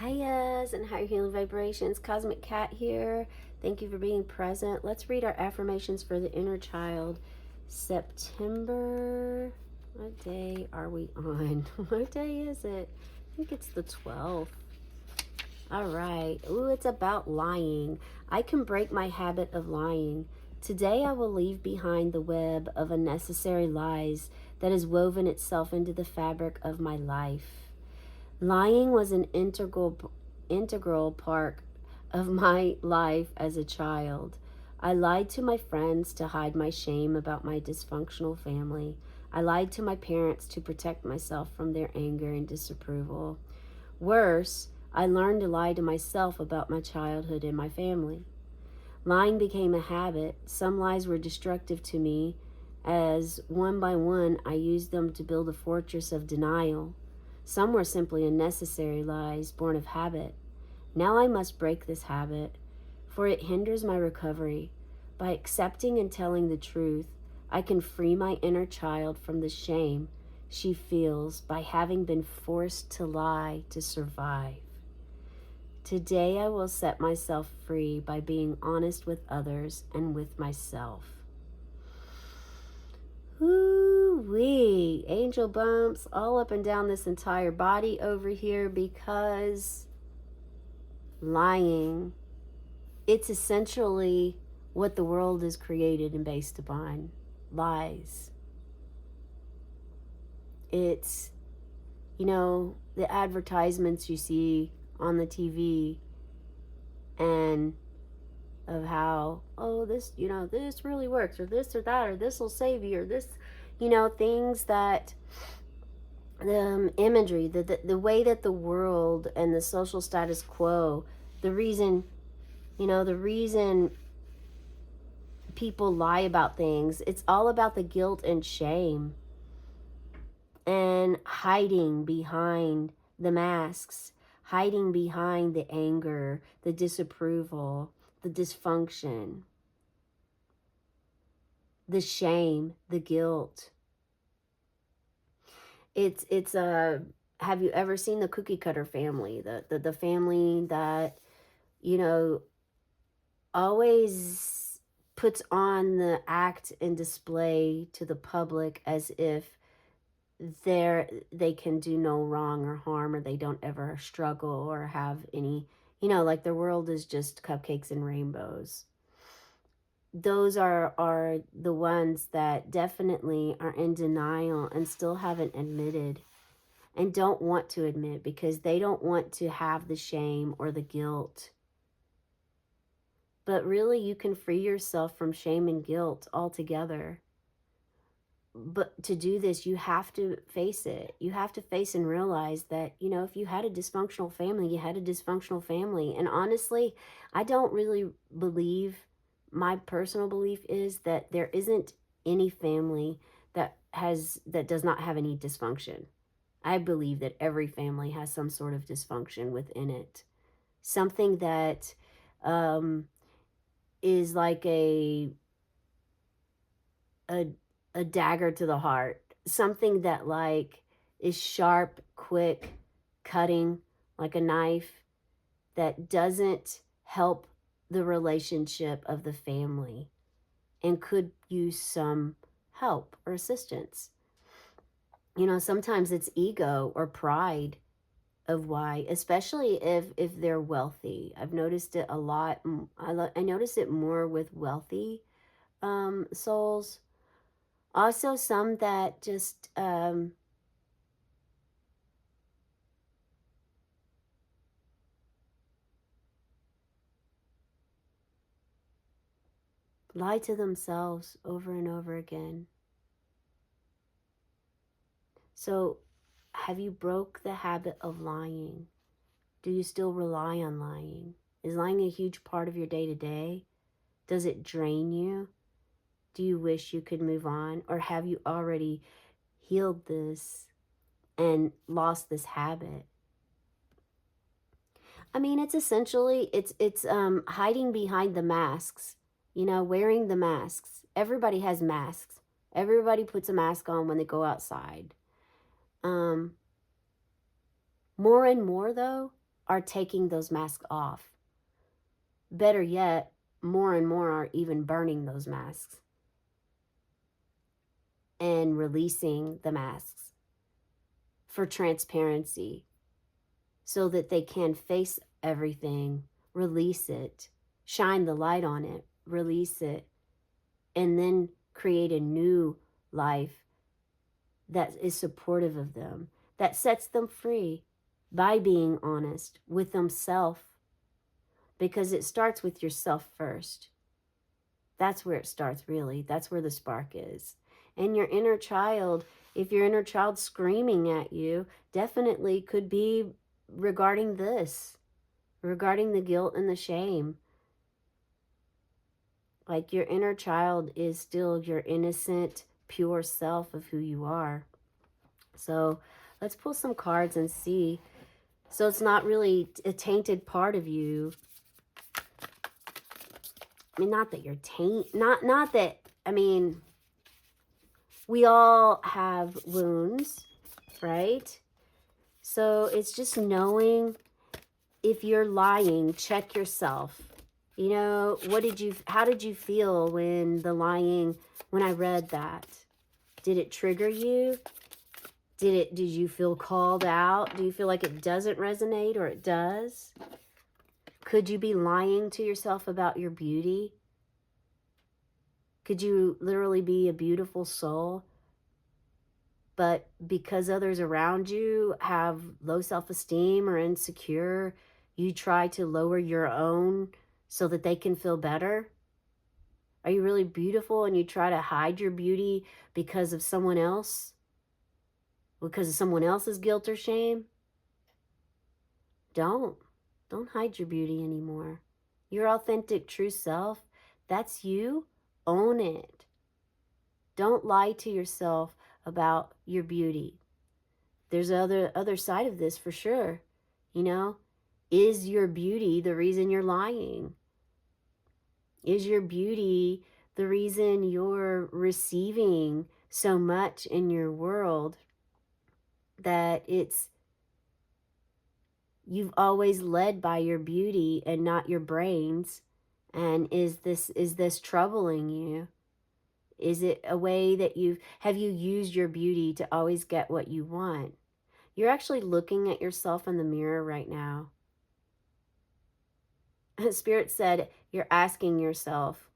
Hiya's and Higher Healing Vibrations. Cosmic Cat here. Thank you for being present. Let's read our affirmations for the inner child. September. What day are we on? What day is it? I think it's the 12th. All right. Ooh, it's about lying. I can break my habit of lying. Today I will leave behind the web of unnecessary lies that has woven itself into the fabric of my life. Lying was an integral part of my life as a child. I lied to my friends to hide my shame about my dysfunctional family. I lied to my parents to protect myself from their anger and disapproval. Worse, I learned to lie to myself about my childhood and my family. Lying became a habit. Some lies were destructive to me, as one by one I used them to build a fortress of denial. Some were simply unnecessary lies born of habit. Now I must break this habit, for it hinders my recovery. By accepting and telling the truth, I can free my inner child from the shame she feels by having been forced to lie to survive. Today I will set myself free by being honest with others and with myself. Woo-wee, angel bumps all up and down this entire body over here because lying, it's essentially what the world is created and based upon. Lies. It's, the advertisements you see on the TV and of how, oh, this, this really works, or this or that, or this will save you, or this, things that the imagery, the way that the world and the social status quo, the reason people lie about things, it's all about the guilt and shame and hiding behind the masks, hiding behind the anger, the disapproval, the dysfunction, the shame, the guilt. It's a have you ever seen the cookie cutter family? The family that, always puts on the act and display to the public as if they can do no wrong or harm, or they don't ever struggle or have any, like the world is just cupcakes and rainbows. Those are the ones that definitely are in denial and still haven't admitted and don't want to admit because they don't want to have the shame or the guilt. But really, you can free yourself from shame and guilt altogether. But to do this, you have to face it. You have to face and realize that, if you had a dysfunctional family, you had a dysfunctional family. And honestly, I don't really believe, my personal belief is that there isn't any family that does not have any dysfunction. I believe that every family has some sort of dysfunction within it. Something that is like a a dagger to the heart. Something that like is sharp, quick, cutting like a knife that doesn't help the relationship of the family and could use some help or assistance. Sometimes it's ego or pride of why, especially if they're wealthy. I've noticed it a lot. I notice it more with wealthy souls. Also, some that just lie to themselves over and over again. So, have you broke the habit of lying? Do you still rely on lying? Is lying a huge part of your day to day? Does it drain you? Do you wish you could move on? Or have you already healed this and lost this habit? I mean, it's essentially, it's hiding behind the masks, wearing the masks. Everybody has masks. Everybody puts a mask on when they go outside. More and more, though, are taking those masks off. Better yet, more and more are even burning those masks and releasing the masks for transparency so that they can face everything, release it, shine the light on it, release it, and then create a new life that is supportive of them, that sets them free by being honest with themselves, because it starts with yourself first. That's where it starts, really. That's where the spark is. And your inner child, if your inner child screaming at you, definitely could be regarding this, regarding the guilt and the shame. Like, your inner child is still your innocent, pure self of who you are. So let's pull some cards and see. So it's not really a tainted part of you. I mean, not that you're not that, I mean, we all have wounds, right? So it's just knowing if you're lying, check yourself. You know, how did you feel when I read that? Did it trigger you? Did you feel called out? Do you feel like it doesn't resonate, or it does? Could you be lying to yourself about your beauty? Could you literally be a beautiful soul, but because others around you have low self-esteem or insecure, you try to lower your own so that they can feel better? Are you really beautiful and you try to hide your beauty because of someone else? Because of someone else's guilt or shame? Don't hide your beauty anymore. Your authentic true self, that's you. Own it. Don't lie to yourself about your beauty. There's other side of this for sure. You know, is your beauty the reason you're lying? Is your beauty the reason you're receiving so much in your world that you've always led by your beauty and not your brains? And is this troubling you? Is it a way that have you used your beauty to always get what you want? You're actually looking at yourself in the mirror right now. Spirit said you're asking yourself,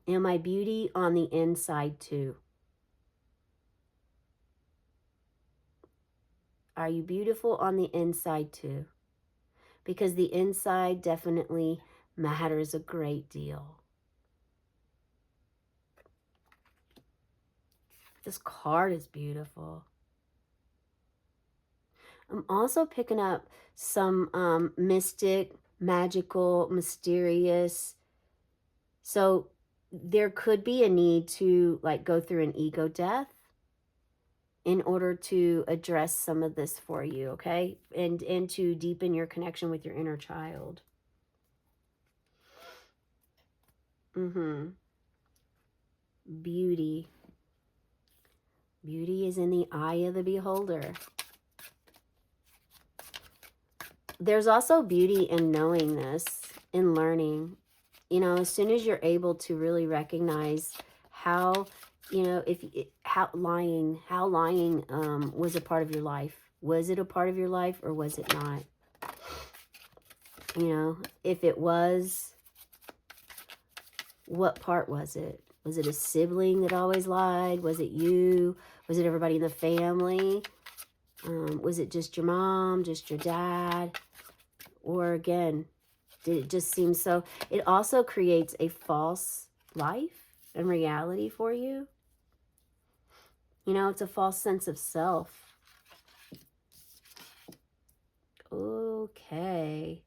am I beauty on the inside too? Are you beautiful on the inside too? Because the inside definitely matters a great deal. This card is beautiful. I'm also picking up some mystic, magical, mysterious. So there could be a need to like go through an ego death in order to address some of this for you, okay? And to deepen your connection with your inner child. Beauty. Beauty is in the eye of the beholder. There's also beauty in knowing this, in learning. You know, as soon as you're able to really recognize how, you know, how lying was a part of your life. Was it a part of your life or was it not? You know, if it was, what part was it? Was it a sibling that always lied? Was it you? Was it everybody in the family? Was it just your mom, just your dad? Or again, did it just seem so? It also creates a false life and reality for you. You know, it's a false sense of self. Okay.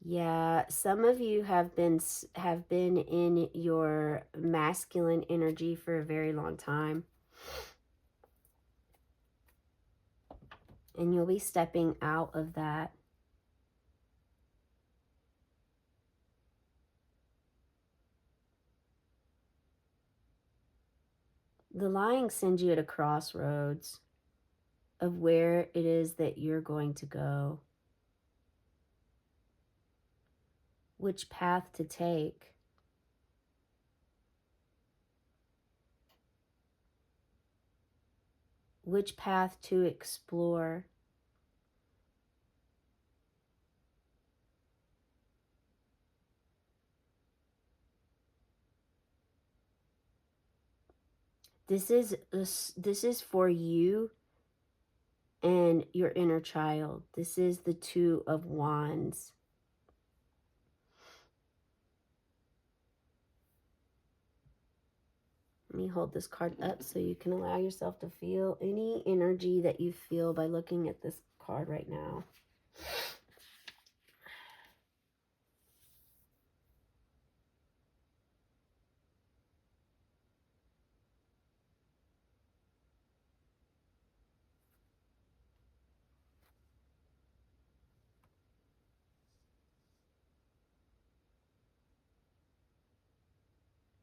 Yeah, some of you have been in your masculine energy for a very long time. And you'll be stepping out of that. The lying sends you at a crossroads. of where it is that you're going to go, which path to take. Which path to explore. This is for you and your inner child. This is the Two of Wands. Let me hold this card up so you can allow yourself to feel any energy that you feel by looking at this card right now.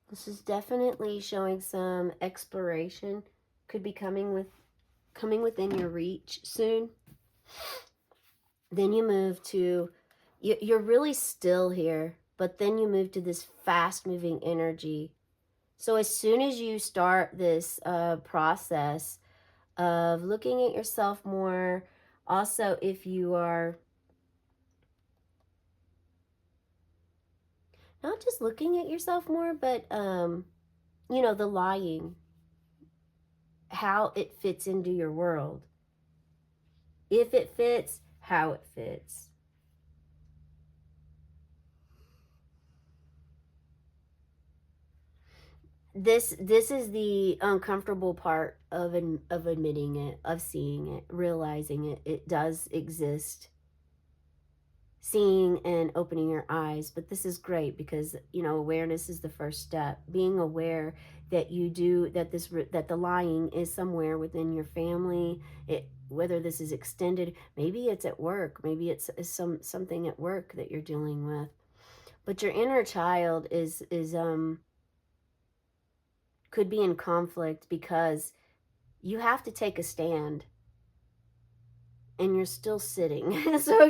This is definitely showing some exploration. Could be coming within your reach soon. Then you move to, you're really still here, but then you move to this fast moving energy. So as soon as you start this process of looking at yourself more, also if you are not just looking at yourself more, but you know, the lying, how it fits into your world. If it fits, how it fits. This is the uncomfortable part of admitting it, of seeing it, realizing it. It does exist. Seeing and opening your eyes. But this is great because, you know, awareness is the first step. Being aware that you do, that the lying is somewhere within your family, whether this is extended, maybe it's at work, maybe it's something at work that you're dealing with. But your inner child is could be in conflict because you have to take a stand and you're still sitting. So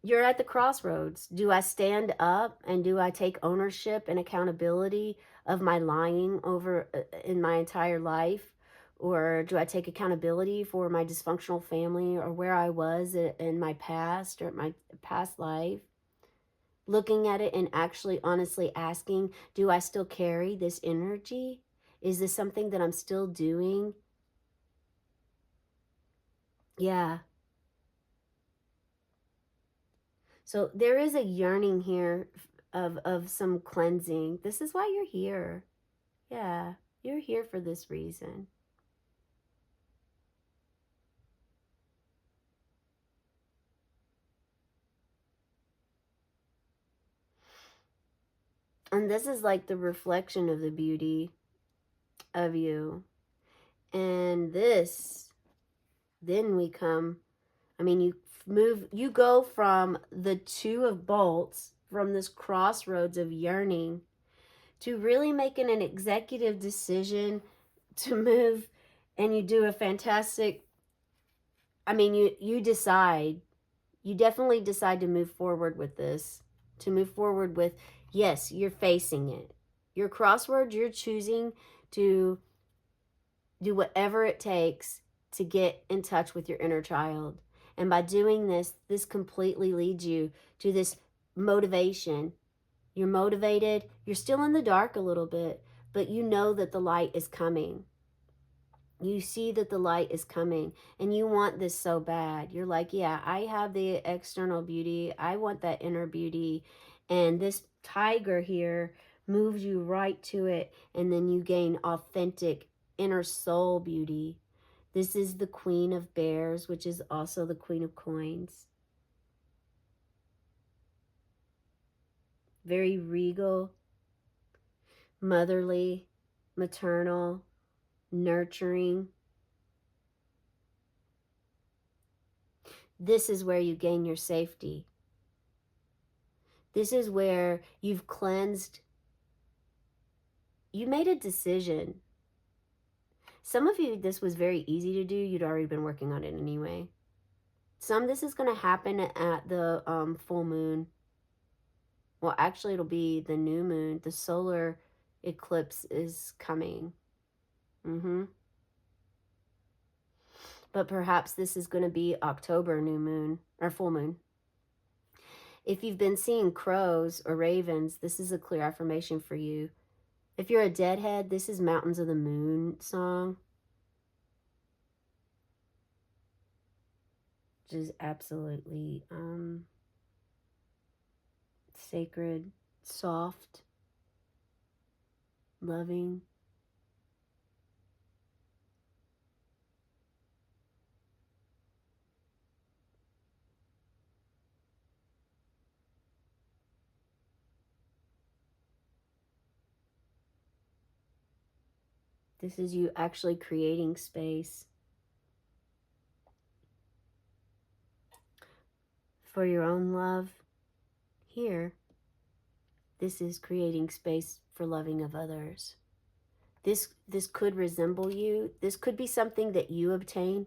you're at the crossroads. Do I stand up and do I take ownership and accountability of my lying over in my entire life? Or do I take accountability for my dysfunctional family or where I was in my past or my past life? Looking at it and actually honestly asking, do I still carry this energy? Is this something that I'm still doing? Yeah. So there is a yearning here of some cleansing. This is why you're here. Yeah, you're here for this reason. And this is like the reflection of the beauty of you. And this, then we come, I mean, you go from the Two of Bolts, from this crossroads of yearning, to really making an executive decision to move, and you do a fantastic, I mean, you decide, you definitely decide to move forward with this, to move forward with, yes, you're facing it. Your crossroads, you're choosing to do whatever it takes to get in touch with your inner child. And by doing this, this completely leads you to this motivation. You're motivated. You're still in the dark a little bit, but you know that the light is coming. You see that the light is coming and you want this so bad. You're like, yeah, I have the external beauty. I want that inner beauty. And this tiger here moves you right to it. And then you gain authentic inner soul beauty. This is the Queen of Bears, which is also the Queen of Coins. Very regal, motherly, maternal, nurturing. This is where you gain your safety. This is where you've cleansed. You made a decision. Some of you, this was very easy to do. You'd already been working on it anyway. Some, this is going to happen at the full moon. Well, actually, it'll be the new moon. The solar eclipse is coming. But perhaps this is going to be October new moon or full moon. If you've been seeing crows or ravens, this is a clear affirmation for you. If you're a deadhead, this is Mountains of the Moon song. Which is absolutely sacred, soft, loving. This is you actually creating space for your own love. Here, this is creating space for loving of others. This could resemble you. This could be something that you obtain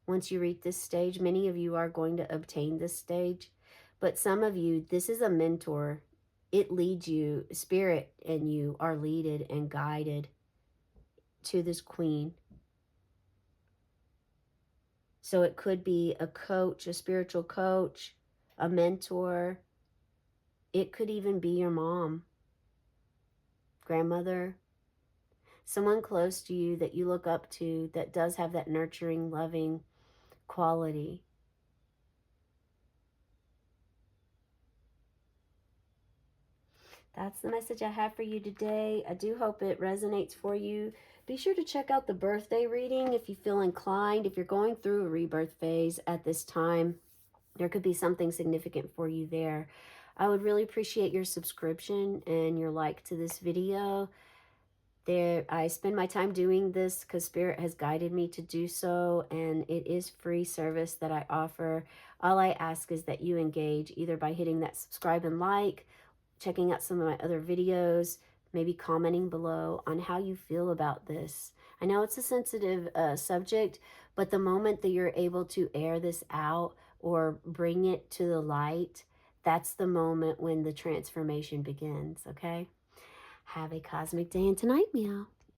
once you reach this stage. Many of you are going to obtain this stage, but some of you, this is a mentor. It leads you, spirit and you are leaded and guided to this queen. So it could be a coach, a spiritual coach, a mentor. It could even be your mom, grandmother, someone close to you that you look up to that does have that nurturing, loving quality. That's the message I have for you today. I do hope it resonates for you. Be sure to check out the birthday reading if you feel inclined. If you're going through a rebirth phase at this time, there could be something significant for you there. I would really appreciate your subscription and your like to this video. I spend my time doing this because Spirit has guided me to do so, and it is free service that I offer. All I ask is that you engage either by hitting that subscribe and like, checking out some of my other videos, maybe commenting below on how you feel about this. I know it's a sensitive subject, but the moment that you're able to air this out or bring it to the light, that's the moment when the transformation begins, okay? Have a cosmic day and tonight, meow.